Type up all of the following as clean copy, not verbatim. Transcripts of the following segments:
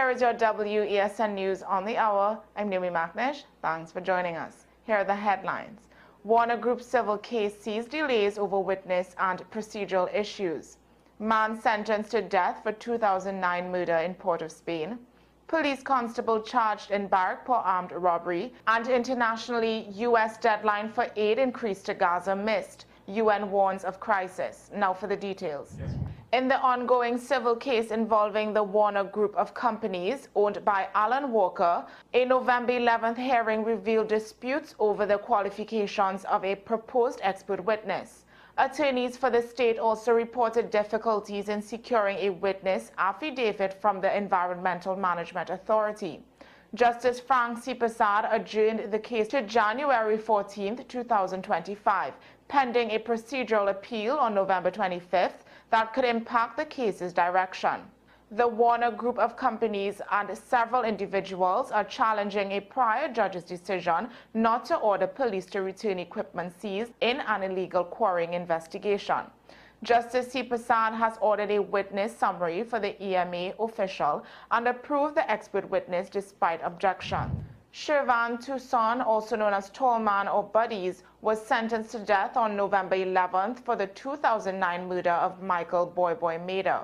Here is your WESN News on the Hour. I'm Naomi McNish. Thanks for joining us. Here are the headlines. Warner Group civil case sees delays over witness and procedural issues. Man sentenced to death for 2009 murder in Port of Spain. Police constable charged in Barrack for armed robbery. And internationally, U.S. deadline for aid increased to Gaza missed. UN warns of crisis. Now for the details. Yes. In the ongoing civil case involving the Warner Group of companies owned by Alan Walker, a November 11th hearing revealed disputes over the qualifications of a proposed expert witness. Attorneys for the state also reported difficulties in securing a witness affidavit from the Environmental Management Authority. Justice Frank C. Prasad adjourned the case to January 14, 2025, pending a procedural appeal on November 25th that could impact the case's direction. The Warner Group of companies and several individuals are challenging a prior judge's decision not to order police to return equipment seized in an illegal quarrying investigation. Justice C. Prasad has ordered a witness summary for the EMA official and approved the expert witness despite objection. Shervan Tucson, also known as Tallman or Buddies, was sentenced to death on November 11th for the 2009 murder of Michael Boy Mader.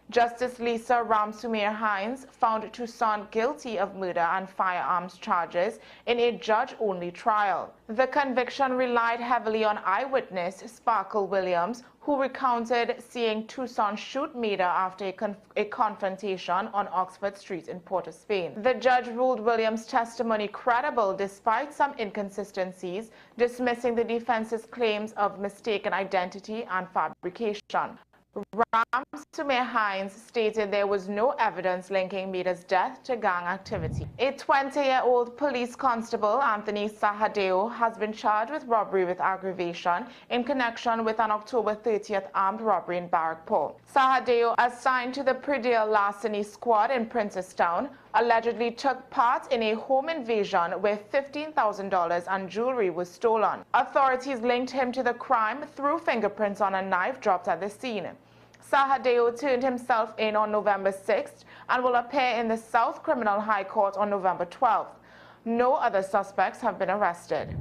Justice Lisa Ramsumir-Hines found Tucson guilty of murder and firearms charges in a judge-only trial. The conviction relied heavily on eyewitness Sparkle Williams, who recounted seeing Tucson shoot Mader after a confrontation on Oxford Street in Port of Spain. The judge ruled Williams' testimony credible despite some inconsistencies, dismissing the defense's claims of mistaken identity and fabrication. Ramsumir-Hines stated there was no evidence linking Mader's death to gang activity. A 20-year-old police constable, Anthony Sahadeo, has been charged with robbery with aggravation in connection with an October 30th armed robbery in Barrackpore. Sahadeo, assigned to the Pradale Larceny Squad in Princestown, allegedly took part in a home invasion where $15,000 and jewelry was stolen. Authorities linked him to the crime through fingerprints on a knife dropped at the scene. Sahadeo turned himself in on November 6th and will appear in the South Criminal High Court on November 12th. No other suspects have been arrested.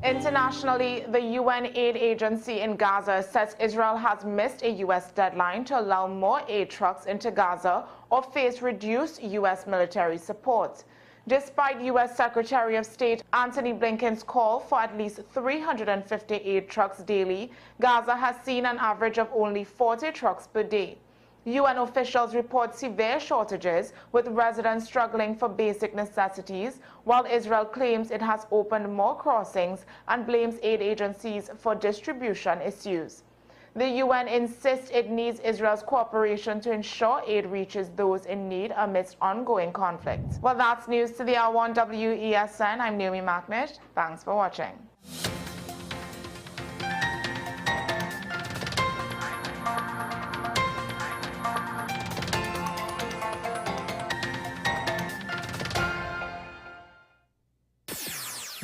Internationally, the UN aid agency in Gaza says Israel has missed a U.S. deadline to allow more aid trucks into Gaza or face reduced U.S. military support. Despite U.S. Secretary of State Antony Blinken's call for at least 350 aid trucks daily, Gaza has seen an average of only 40 trucks per day. UN officials report severe shortages, with residents struggling for basic necessities, while Israel claims it has opened more crossings and blames aid agencies for distribution issues. The UN insists it needs Israel's cooperation to ensure aid reaches those in need amidst ongoing conflicts. Well, that's news to the hour on WESN. I'm Naomi McNish. Thanks for watching.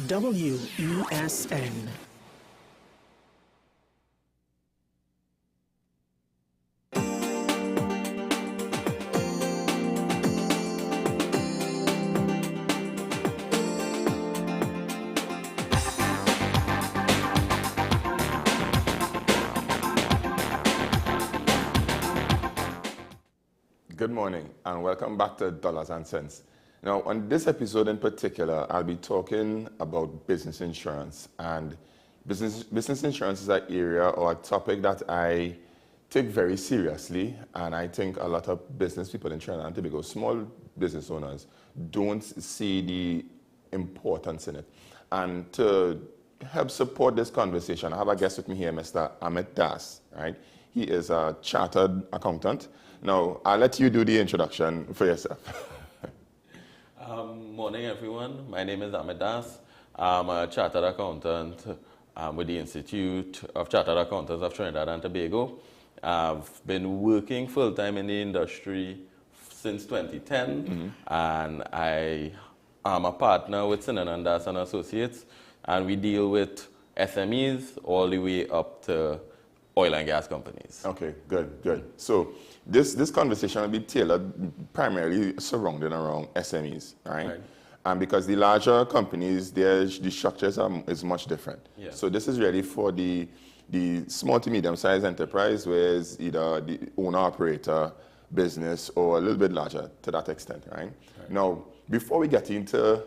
WESN. Good morning and welcome back to Dollars and Cents. Now, on this episode in particular, I'll be talking about business insurance. And business insurance is an area or a topic that I take very seriously, and I think a lot of business people in Trinidad and Tobago, small business owners, don't see the importance in it. And to help support this conversation, I have a guest with me here, Mr. Amit Das, right? He is a chartered accountant. Now, I'll let you do the introduction for yourself. Morning, everyone. My name is Amit Das. I'm a chartered accountant with the Institute of Chartered Accountants of Trinidad and Tobago. I've been working full-time in the industry since 2010, and I am a partner with Sinan & Das and Associates, and we deal with SMEs all the way up to oil and gas companies. Okay, good. So this conversation will be tailored primarily surrounding around SMEs, right? And because the larger companies, the structures is much different. Yeah. So this is really for the small to medium-sized enterprise, where it's either the owner-operator business or a little bit larger to that extent, right? Now, before we get into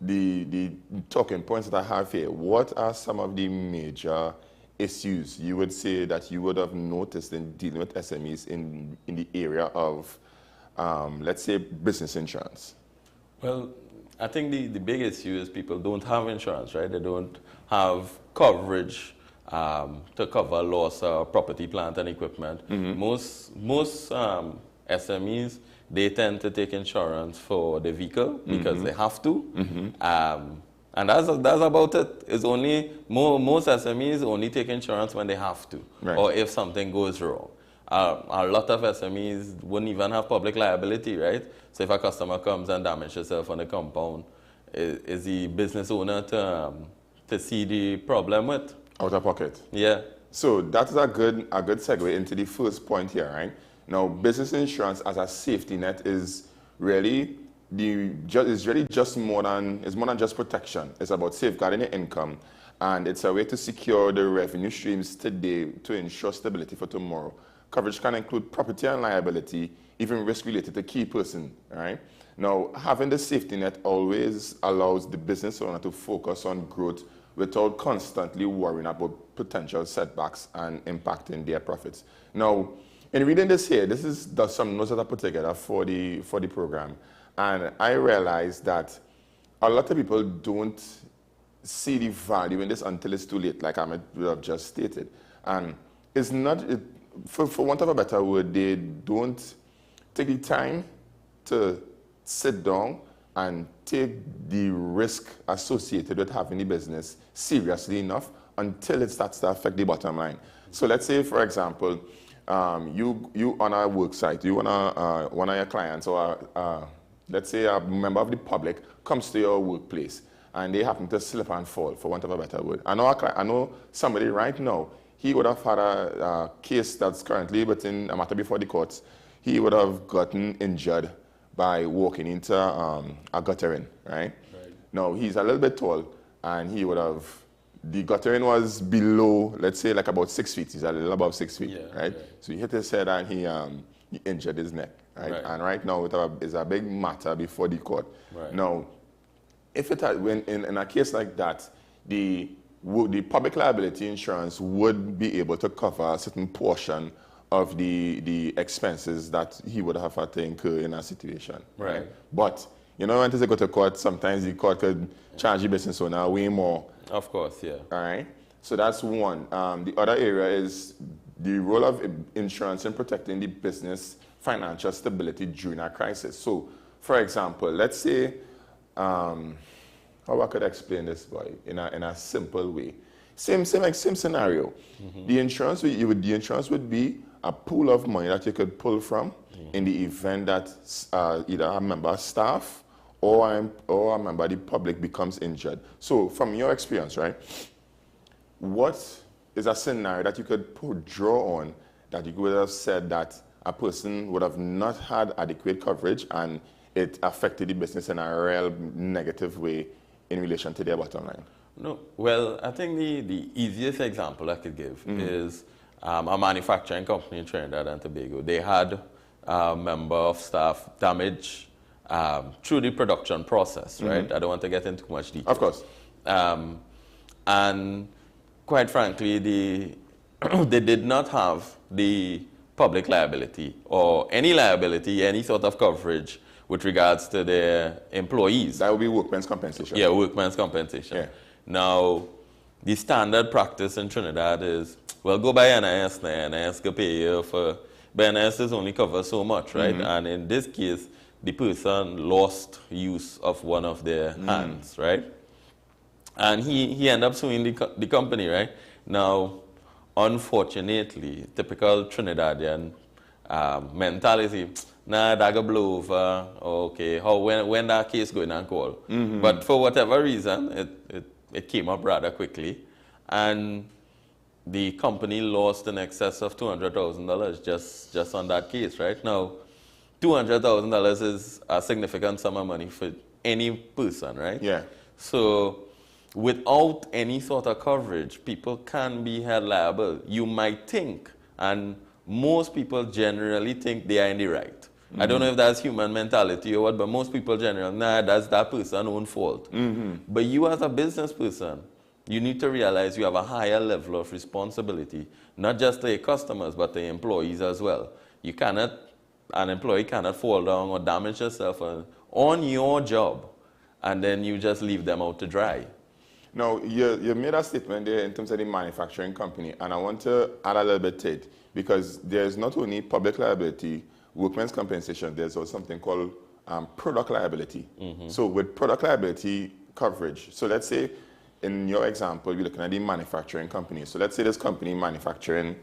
the talking points that I have here, what are some of the major issues you would say that you would have noticed in dealing with SMEs in the area of, let's say, business insurance? Well, I think the big issue is people don't have insurance, right? They don't have coverage to cover loss of property, plant, and equipment. Most SMEs, they tend to take insurance for the vehicle because they have to. And that's about it. It's only most SMEs only take insurance when they have to, or if something goes wrong. A lot of SMEs wouldn't even have public liability, right? So if a customer comes and damages herself on the compound, is the business owner to see the problem with? Out of pocket. Yeah. So that's a good segue into the first point here, right? Now, business insurance as a safety net is really just more than just protection. It's about safeguarding your income, and it's a way to secure the revenue streams today to ensure stability for tomorrow. Coverage can include property and liability, even risk related to key person, right? Now, having the safety net always allows the business owner to focus on growth without constantly worrying about potential setbacks and impacting their profits. Now, in reading this here, there's some notes that I put together for the program, and I realized that a lot of people don't see the value in this until it's too late, like I have just stated. And it's not, for want of a better word, they don't take the time to sit down and take the risk associated with having the business seriously enough until it starts to affect the bottom line. So let's say, for example, you on a work site, you want one of your clients, or let's say a member of the public comes to your workplace and they happen to slip and fall, for want of a better word. I know somebody right now, he would have had a case that's currently within a matter before the courts. He would have gotten injured by walking into a guttering, right? Now, he's a little bit tall, and he would have, the guttering was below, let's say, like about 6 feet. He's a little above 6 feet, right? So he hit his head and he injured his neck, right? And right now, it's a big matter before the court. Now, if it had, in a case like that, the public liability insurance would be able to cover a certain portion of the expenses that he would have had to incur in a situation, right? But, you know, when they go to court, sometimes the court could charge the business owner way more. Of course, yeah. All right? So that's one. The other area is the role of insurance in protecting the business financial stability during a crisis. So, for example, let's say, how I could explain this, boy, in a simple way. Same scenario. The insurance would be a pool of money that you could pull from in the event that either a member of staff or a member of the public becomes injured. So from your experience, right, what is a scenario that you could draw on that you would have said that a person would have not had adequate coverage and it affected the business in a real negative way in relation to their bottom line? No, well, I think the easiest example I could give is a manufacturing company in Trinidad and Tobago. They had a member of staff damage through the production process, right? I don't want to get into too much detail. Of course. And quite frankly, they did not have the public liability or any liability, any sort of coverage with regards to their employees. That would be workman's compensation. Yeah, workman's compensation. Yeah. Now, the standard practice in Trinidad is, well, go by NIS, NIS can pay you for, but NIS is only cover so much, right? And in this case, the person lost use of one of their hands, right? And he ended up suing the company, right? Now, unfortunately, typical Trinidadian mentality, nah, that go blow over, okay, when that case going on call. But for whatever reason, it came up rather quickly. And the company lost in excess of $200,000 just on that case, right? Now, $200,000 is a significant sum of money for any person, right? Yeah. So without any sort of coverage, people can be held liable. You might think, and most people generally think they are in the right. I don't know if that's human mentality or what, but most people generally, nah, that's that person's own fault. But you as a business person, you need to realize you have a higher level of responsibility, not just to your customers, but to your employees as well. You cannot, an employee cannot fall down or damage yourself on your job, and then you just leave them out to dry. Now, you made a statement there in terms of the manufacturing company, and I want to add a little bit to it, because there's not only public liability, workmen's compensation, there's also something called product liability. So with product liability coverage, so let's say in your example, you're looking at the manufacturing company. So let's say this company manufacturing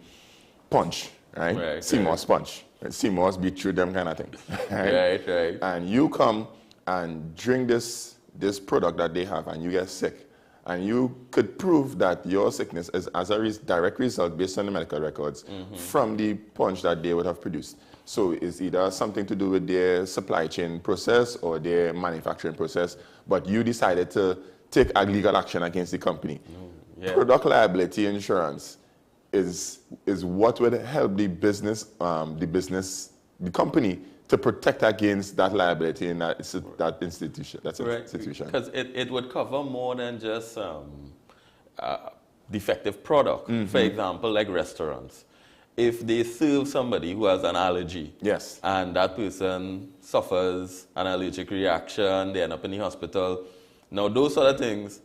punch, right? CMOS punch, right? CMOS, beetroot, them kind of things. Right. And you come and drink this product that they have and you get sick. And you could prove that your sickness is as a direct result based on the medical records from the punch that they would have produced. So it's either something to do with their supply chain process or their manufacturing process, but you decided to take a legal action against the company. Product liability insurance is what would help the company to protect against that liability in that institution. That's a situation. Because it would cover more than just defective product. For example, like restaurants. If they serve somebody who has an allergy, yes, and that person suffers an allergic reaction, they end up in the hospital. Now, those sort of things,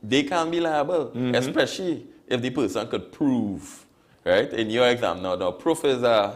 they can be liable, especially if the person could prove, right? In your exam, now proof is a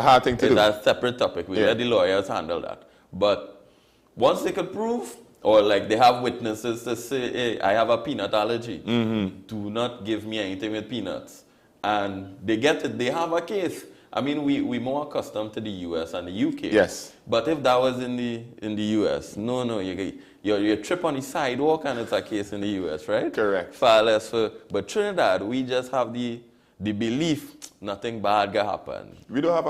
hard thing to do. It's a separate topic. We let the lawyers handle that. But once they could prove, or like they have witnesses to say, hey, I have a peanut allergy, do not give me anything with peanuts. And they get it, they have a case. I mean, we're more accustomed to the US and the UK. Yes. But if that was in the US, no, you trip on the sidewalk and it's a case in the US, right? Correct. Far less but Trinidad, we just have the belief nothing bad can happen. We don't have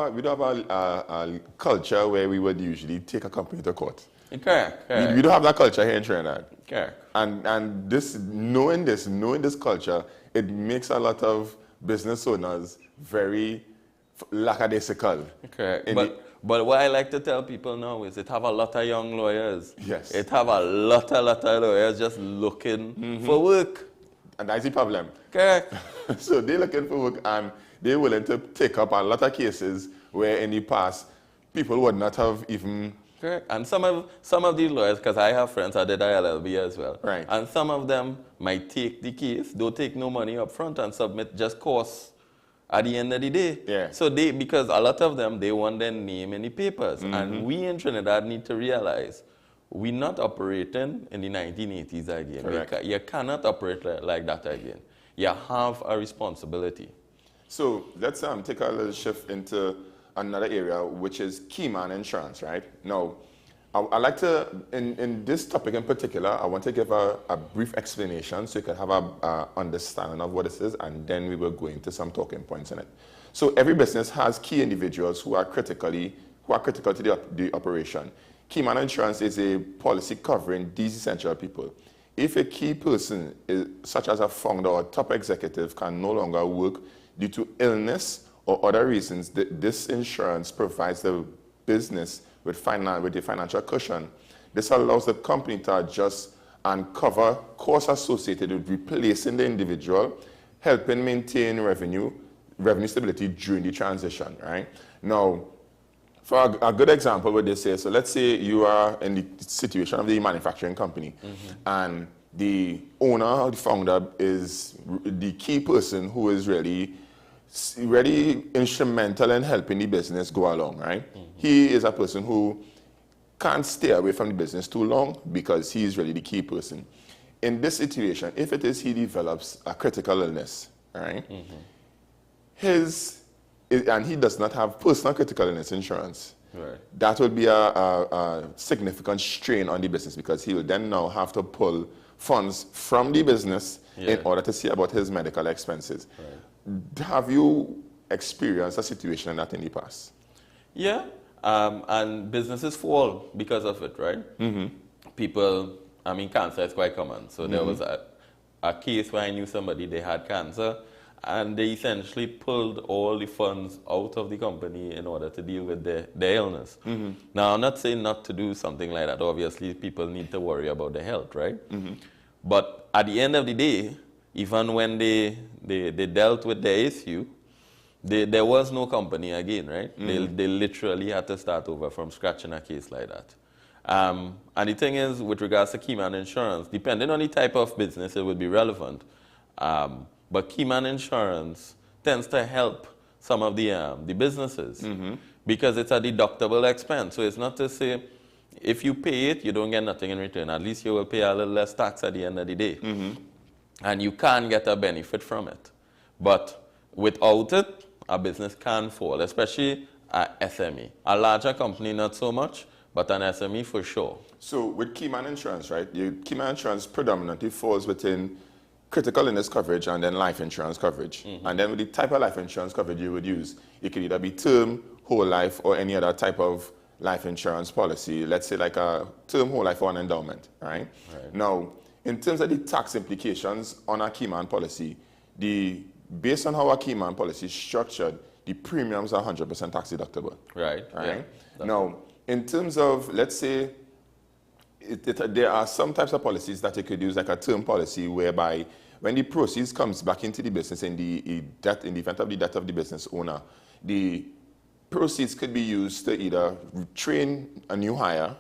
a culture where we would usually take a company to court. Correct. We don't have that culture here in Trinidad. Correct. And knowing this culture, it makes a lot of business owners very lackadaisical. Correct. But what I like to tell people now is it have a lot of young lawyers. Yes. It have a lot of lawyers just looking for work. And that's the problem. Correct. So they're looking for work and they're willing to take up a lot of cases where in the past people would not have even... Correct. And some of these lawyers, because I have friends that did ILLB as well. Right. And some of them might take the case, don't take no money up front and submit just costs at the end of the day. Yeah. So because a lot of them, they want their name in the papers. And we in Trinidad need to realize we're not operating in the 1980s again. Correct. You cannot operate like that again. You have a responsibility. So let's take a little shift into another area, which is keyman insurance, right? Now, I like to, in this topic in particular, I want to give a brief explanation so you can have a understanding of what this is, and then we will go into some talking points in it. So every business has key individuals who are critical to the operation. Keyman insurance is a policy covering these essential people. If a key person, such as a founder or top executive, can no longer work due to illness or other reasons, this insurance provides the business with a financial cushion. This allows the company to adjust and cover costs associated with replacing the individual, helping maintain revenue stability during the transition, right? Now, for a good example, what they say, so let's say you are in the situation of the manufacturing company, and the owner or the founder is the key person who is really instrumental in helping the business go along, right? He is a person who can't stay away from the business too long because he is really the key person. In this situation, if it is he develops a critical illness, right? And he does not have personal critical illness insurance, Right. that would be a significant strain on the business because he will then now have to pull funds from the business in Yeah. order to see about his medical expenses. Right. Have you experienced a situation like that in the past? Yeah, and businesses fall because of it, right? People, I mean, cancer is quite common. So there was a case where I knew somebody, they had cancer, and they essentially pulled all the funds out of the company in order to deal with their illness. Now, I'm not saying not to do something like that. Obviously, people need to worry about their health, right? But at the end of the day, even when they dealt with their issue, there was no company again, right? They literally had to start over from scratch in a case like that. And the thing is, with regards to Keyman Insurance, depending on the type of business, it would be relevant. But Keyman Insurance tends to help some of the businesses because it's a deductible expense. So it's not to say if you pay it, you don't get nothing in return. At least you will pay a little less tax at the end of the day. And you can get a benefit from it. But without it, a business can fall, especially a SME. A larger company, not so much, but an SME for sure. So with Keyman Insurance, right, Keyman Insurance predominantly falls within critical illness coverage and then life insurance coverage. And then with the type of life insurance coverage you would use, it could either be term, whole life, or any other type of life insurance policy. Let's say like a term, whole life, or an endowment, right? Now, in terms of the tax implications on a Keyman policy, based on how a Keyman policy is structured, the premiums are 100% tax deductible. Right. Right? Yeah, now, in terms of, let's say, there are some types of policies that you could use, like a term policy, whereby when the proceeds comes back into the business in the event of the death of the business owner, the proceeds could be used to either train a new hire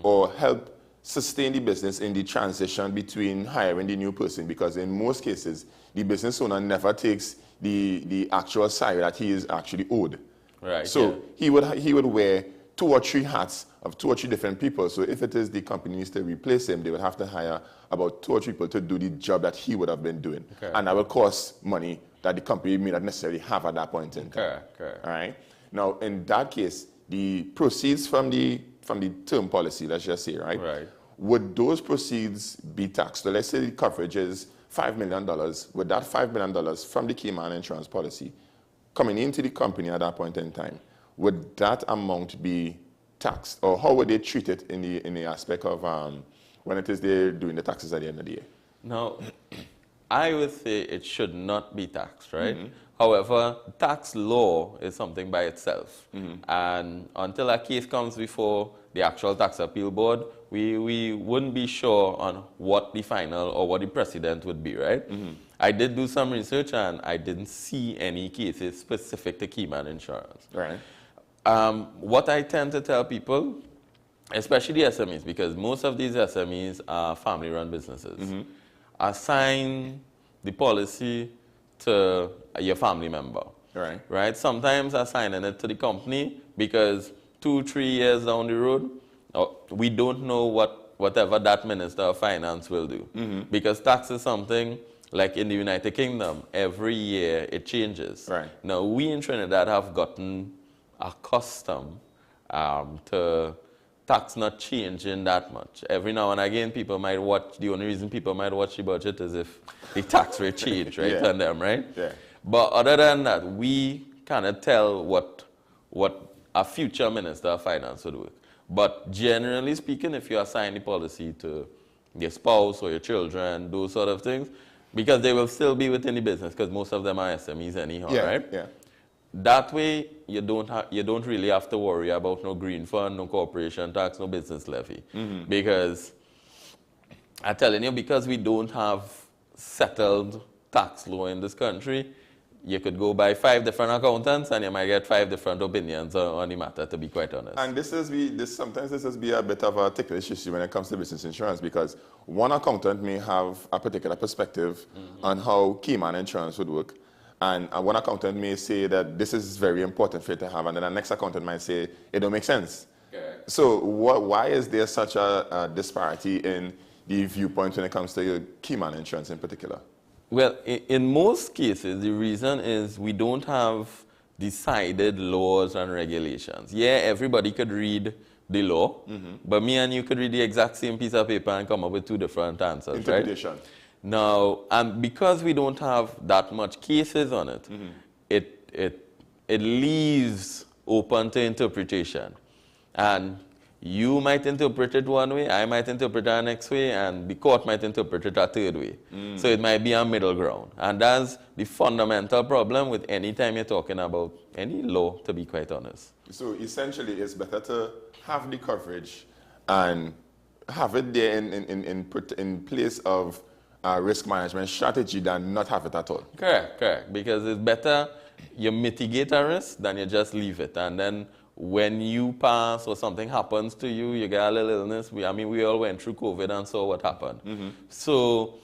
or help sustain the business in the transition between hiring the new person, because in most cases, the business owner never takes the actual salary that he is actually owed. Right. So he would wear 2 or 3 hats of 2 or 3 different people. So if it is the company needs to replace him, they would have to hire about 2 or 3 people to do the job that he would have been doing. Okay. And that will cost money that the company may not necessarily have at that point in time. Correct. All right. Now, in that case, the proceeds from the term policy, let's just say, right? Would those proceeds be taxed? So let's say the coverage is $5 million. Would that $5 million from the Keyman Insurance policy coming into the company at that point in time, would that amount be taxed? Or how would they treat it in the aspect of when it is they're doing the taxes at the end of the year? Now, I would say it should not be taxed, right? However, tax law is something by itself. And until a case comes before the actual tax appeal board, we wouldn't be sure on what the final or what the precedent would be, right? I did do some research and I didn't see any cases specific to Keyman Insurance. Right. What I tend to tell people, especially SMEs, because most of these SMEs are family-run businesses, assign the policy to your family member. Right? Sometimes assigning it to the company because 2-3 years down the road, we don't know whatever that Minister of Finance will do. Because tax is something, like in the United Kingdom, every year it changes. Now, we in Trinidad have gotten accustomed to tax not changing that much. Every now and again, people might watch, the only reason people might watch the budget is if the tax rate change, right, on them, right? But other than that, we cannot tell what a future Minister of Finance would work. But generally speaking, if you assign the policy to your spouse or your children, those sort of things, because they will still be within the business, because most of them are SMEs anyhow, right? That way, you don't really have to worry about no green fund, no corporation tax, no business levy. Because I'm telling you, because we don't have settled tax law in this country, you could go by 5 different accountants and you might get 5 different opinions on the matter, to be quite honest. And sometimes this has been a bit of a ticklish issue when it comes to business insurance, because one accountant may have a particular perspective on how Keyman Insurance would work. And one accountant may say that this is very important for you to have, and then the next accountant might say it don't make sense. So why is there such a disparity in the viewpoint when it comes to Keyman Insurance in particular? Well, in most cases, the reason is we don't have decided laws and regulations. Yeah, everybody could read the law, but me and you could read the exact same piece of paper and come up with two different answers, Interpretation. right? Now, and because we don't have that much cases on it, it leaves open to interpretation. And you might interpret it one way, I might interpret it the next way, and the court might interpret it a third way. So it might be a middle ground. And that's the fundamental problem with any time you're talking about any law, to be quite honest. So essentially, it's better to have the coverage and have it there in place of risk management strategy than not have it at all. Correct. Because it's better you mitigate a risk than you just leave it. And then when you pass or something happens to you, you get a little illness. We all went through COVID and saw what happened. So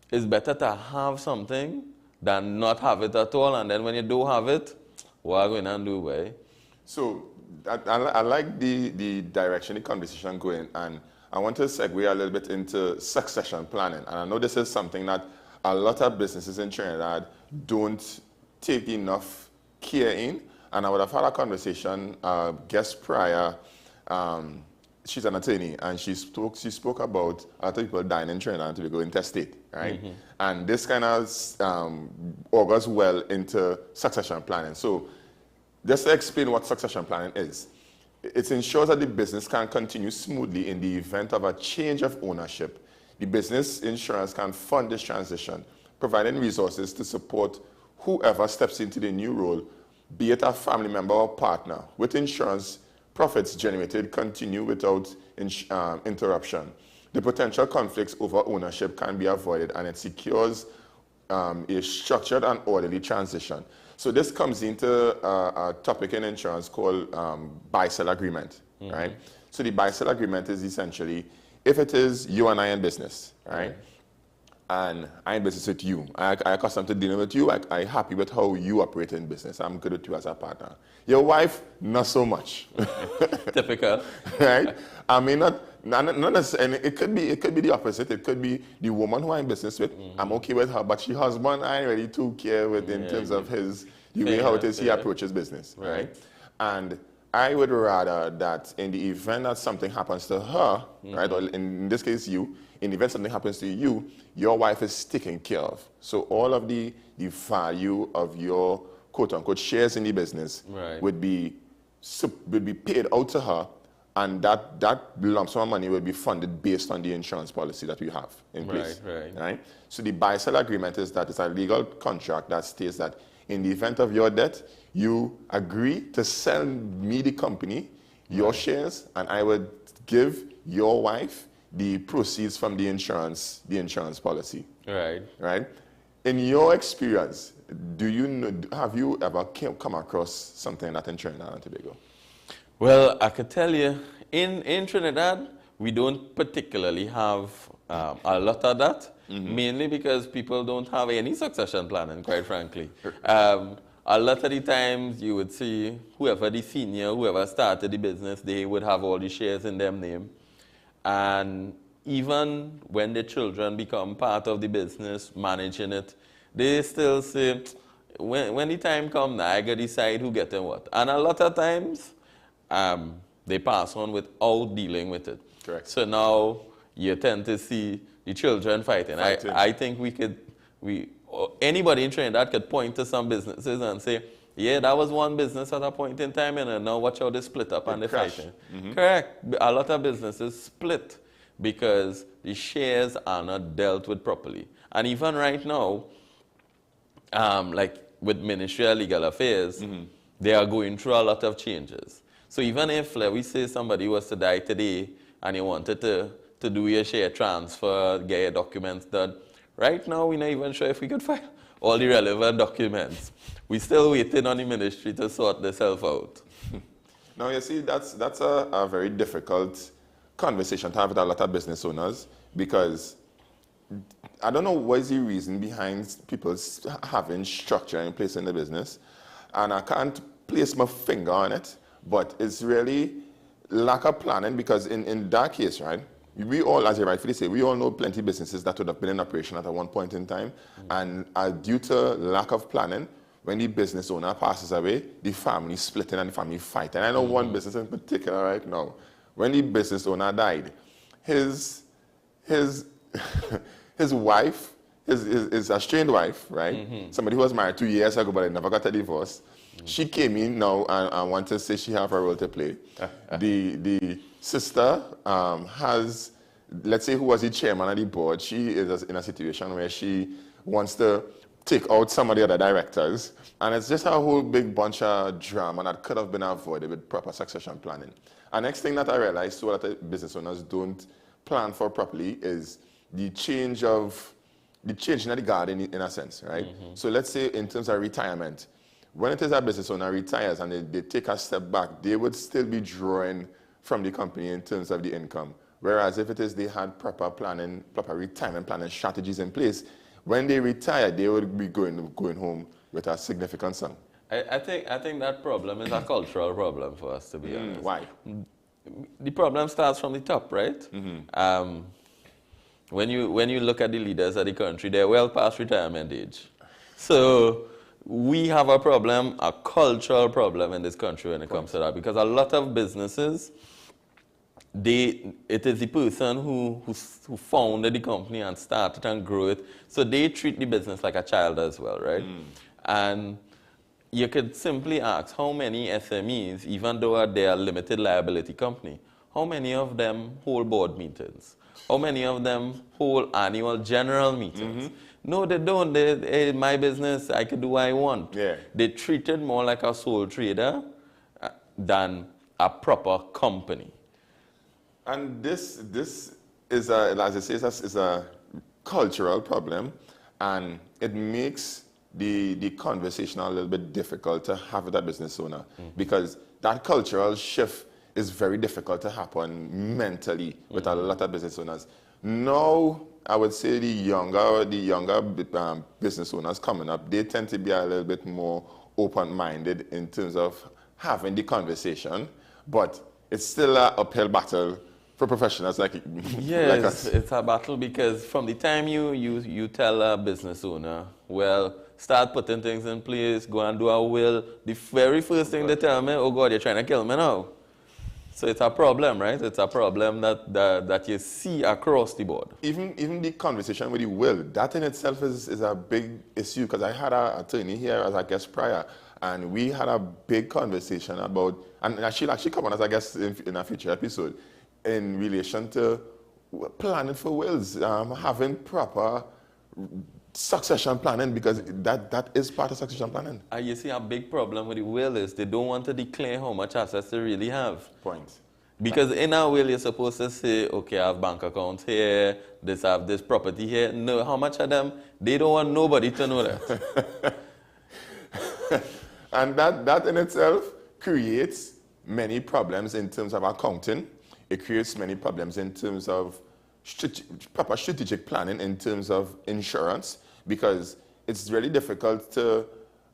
it's better to have something than not have it at all. And then when you do have it, what are you going to do, right? So I like the direction the conversation going, and I want to segue a little bit into succession planning. And I know this is something that a lot of businesses in Trinidad don't take enough care in. And I would have had a conversation, guest prior, she's an attorney, and she spoke about a lot of people dying in Trinidad and Tobago intestate, right? And this kind of augurs well into succession planning. So just to explain what succession planning is, it ensures that the business can continue smoothly in the event of a change of ownership. The business insurance can fund this transition, providing resources to support whoever steps into the new role, be it a family member or partner. With insurance, profits generated continue without interruption. The potential conflicts over ownership can be avoided, and it secures a structured and orderly transition. So this comes into a topic in insurance called buy-sell agreement, right? So the buy-sell agreement is essentially, if it is you and I in business, right? And I in business with you. I accustomed to dealing with you. I'm happy with how you operate in business. I'm good with you as a partner. Your wife, not so much. Typical. Right? I mean, not necessarily. It could be the opposite. It could be the woman who I'm in business with. I'm okay with her, but she husband, I ain't really too care with in terms of the way how it is he approaches business, right? And I would rather that in the event that something happens to her, right, or in this case you, in the event something happens to you, your wife is taken care of. So all of the value of your quote-unquote shares in the business would be paid out to her, and that lump sum of money will be funded based on the insurance policy that we have in place. Right? So the buy-sell agreement is that it's a legal contract that states that in the event of your death, you agree to sell me the company, your shares, and I would give your wife the proceeds from the insurance policy. Right? In your experience, have you ever come across something like that in Trinidad and Tobago? Well, I could tell you, in Trinidad, we don't particularly have a lot of that, mainly because people don't have any succession planning, quite frankly. A lot of the times you would see whoever started the business, they would have all the shares in their name. And even when the children become part of the business, managing it, they still say, when the time comes, I got to decide who gets what. And a lot of times, they pass on without dealing with it. Correct. So now you tend to see the children fighting. I think anybody in Trinidad could point to some businesses and say, yeah, that was one business at a point in time, and now watch how they split up and they're fighting. Correct. A lot of businesses split because the shares are not dealt with properly. And even right now, like with Ministry of Legal Affairs, they are going through a lot of changes. So even if, like we say, somebody was to die today and you wanted to do your share transfer, get your documents done, right now we're not even sure if we could file all the relevant documents. We're still waiting on the ministry to sort themselves out. Now, you see, that's a very difficult conversation to have with a lot of business owners, because I don't know what is the reason behind people having structure in place in the business, and I can't place my finger on it, but it's really lack of planning, because in that case, right, we all, as you rightfully say, we all know plenty of businesses that would have been in operation at one point in time, and due to lack of planning, when the business owner passes away, the family splitting and the family fighting. And I know one business in particular right now, when the business owner died, his his wife, his estranged wife, right? Somebody who was married 2 years ago, but they never got a divorce. She came in now and wanted to say she have a role to play. The sister has, let's say, who was the chairman of the board. She is in a situation where she wants to take out some of the other directors, and it's just a whole big bunch of drama that could have been avoided with proper succession planning. And next thing that I realized, so that business owners don't plan for properly, is the change in the guard in a sense, right? So let's say in terms of retirement, when it is a business owner retires and they take a step back, they would still be drawing from the company in terms of the income. Whereas if it is they had proper planning, proper retirement planning strategies in place, when they retire, they would be going home with a significant sum. I think that problem is a cultural problem for us, to be honest. Why? The problem starts from the top, right? When you look at the leaders of the country, they're well past retirement age. So we have a problem, a cultural problem in this country when it comes to that, because a lot of businesses, it is the person who founded the company and started and grew it, so they treat the business like a child as well, right? And you could simply ask how many SMEs, even though they are a limited liability company, how many of them hold board meetings? How many of them hold annual general meetings? No, they don't. In my business, I can do what I want. Yeah. They treat it more like a sole trader than a proper company. And this is as I say, is a cultural problem, and it makes the conversation a little bit difficult to have with that business owner, because that cultural shift is very difficult to happen mentally with a lot of business owners. Now, I would say the younger business owners coming up, they tend to be a little bit more open-minded in terms of having the conversation, but it's still an uphill battle for professionals like us. It's a battle, because from the time you tell a business owner, well, start putting things in place, go and do a will, the very first thing they tell me, oh God, you're trying to kill me now. So it's a problem, right? It's a problem that you see across the board. Even the conversation with the will, that in itself is a big issue, because I had an attorney here as a guest prior, and we had a big conversation about, and she'll actually come on as a guest in a future episode, in relation to planning for wills, having proper succession planning, because that is part of succession planning. You see, a big problem with the will is they don't want to declare how much assets they really have. Point. Because in a will, you're supposed to say, okay, I have bank accounts here, I have this property here. No, how much of them? They don't want nobody to know that. And that in itself creates many problems in terms of accounting. It creates many problems in terms of proper strategic planning, in terms of insurance, because it's really difficult to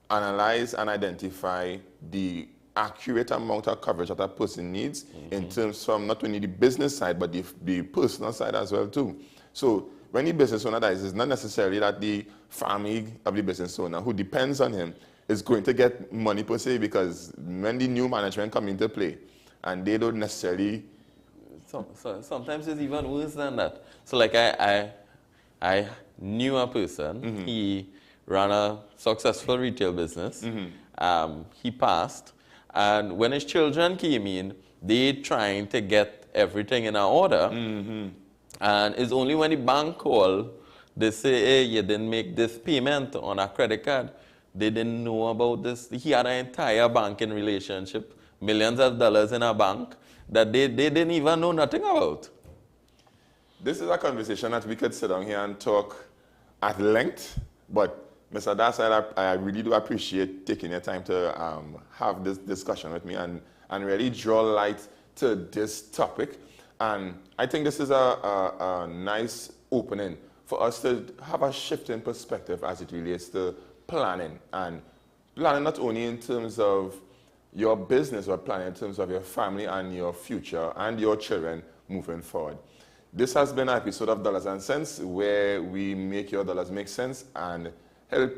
analyze and identify the accurate amount of coverage that a person needs in terms from not only the business side, but the personal side as well too. So when the business owner dies, it's not necessarily that the family of the business owner who depends on him is going to get money per se, because when the new management come into play and they don't necessarily... So sometimes it's even worse than that. So like I knew a person, he ran a successful retail business, he passed, and when his children came in, they trying to get everything in order, and it's only when the bank called, they say, hey, you didn't make this payment on a credit card. They didn't know about this. He had an entire banking relationship, millions of dollars in a bank, that they didn't even know nothing about. This is a conversation that we could sit down here and talk at length, but Mr. Dasai, I really do appreciate taking your time to have this discussion with me and really draw light to this topic. And I think this is a nice opening for us to have a shift in perspective as it relates to planning, and planning not only in terms of your business, but planning in terms of your family and your future and your children moving forward. This has been an episode of Dollars and Cents, where we make your dollars make sense and help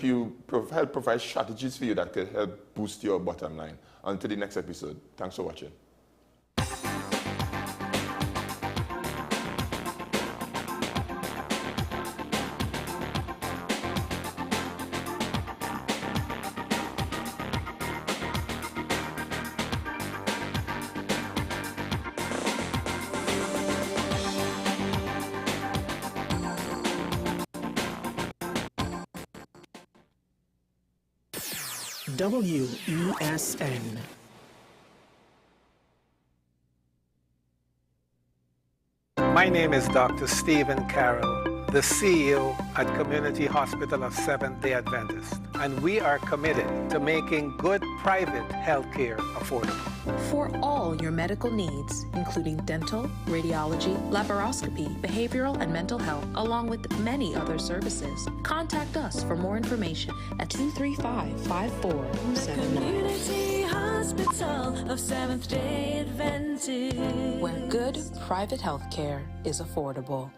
provide strategies for you that could help boost your bottom line. Until the next episode, thanks for watching. WESN. My name is Dr. Stephen Carroll, the CEO at Community Hospital of Seventh-day Adventist, and we are committed to making good private healthcare affordable. For all your medical needs, including dental, radiology, laparoscopy, behavioral and mental health, along with many other services, contact us for more information at 235-5479. Community Hospital of Seventh-day Adventist, where good private health care is affordable.